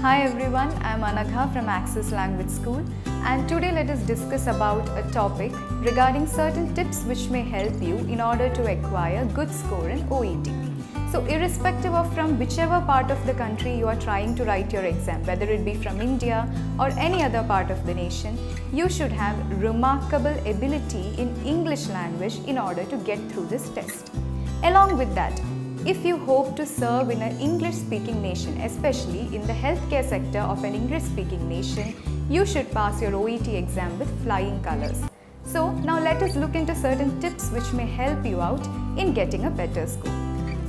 Hi everyone, I am Anagha from Access Language School, and today let us discuss about a topic regarding certain tips which may help you in order to acquire good score in OET. So irrespective of from whichever part of the country you are trying to write your exam, whether it be from India or any other part of the nation, you should have remarkable ability in English language in order to get through this test. Along with that, if you hope to serve in an English-speaking nation, especially in the healthcare sector of an English-speaking nation, you should pass your OET exam with flying colors. So now let us look into certain tips which may help you out in getting a better score.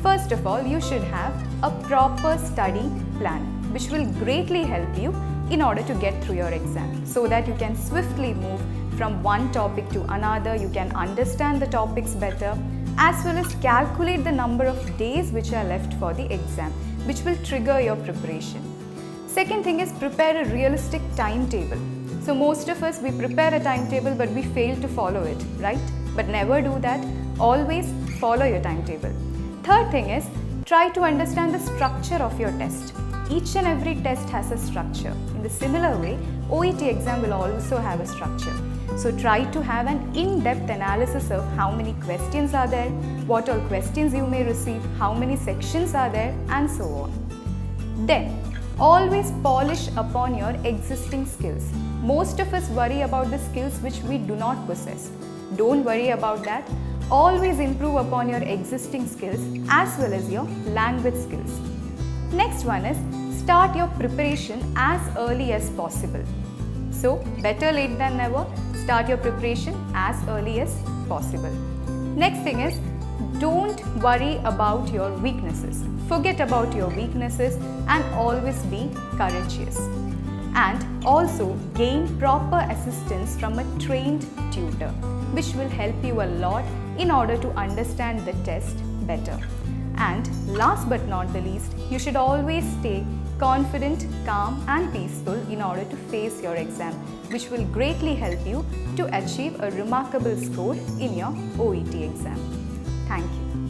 First of all, you should have a proper study plan, which will greatly help you in order to get through your exam, so that you can swiftly move from one topic to another, you can understand the topics better, as well as calculate the number of days which are left for the exam, which will trigger your preparation. Second thing is prepare a realistic timetable. So most of us, we prepare a timetable but we fail to follow it, right? But never do that. Always follow your timetable. Third thing is try to understand the structure of your test. Each and every test has a structure. In the similar way, OET exam will also have a structure. So try to have an in-depth analysis of how many questions are there, what all questions you may receive, how many sections are there, and so on. Then, always polish upon your existing skills. Most of us worry about the skills which we do not possess. Don't worry about that. Always improve upon your existing skills as well as your language skills. Next one is start your preparation as early as possible. So, better late than never. Start your preparation as early as possible. Next thing is, don't worry about your weaknesses. Forget about your weaknesses and always be courageous. And also gain proper assistance from a trained tutor, which will help you a lot in order to understand the test better. And last but not the least, you should always stay confident, calm and peaceful in order to face your exam, which will greatly help you to achieve a remarkable score in your OET exam. Thank you.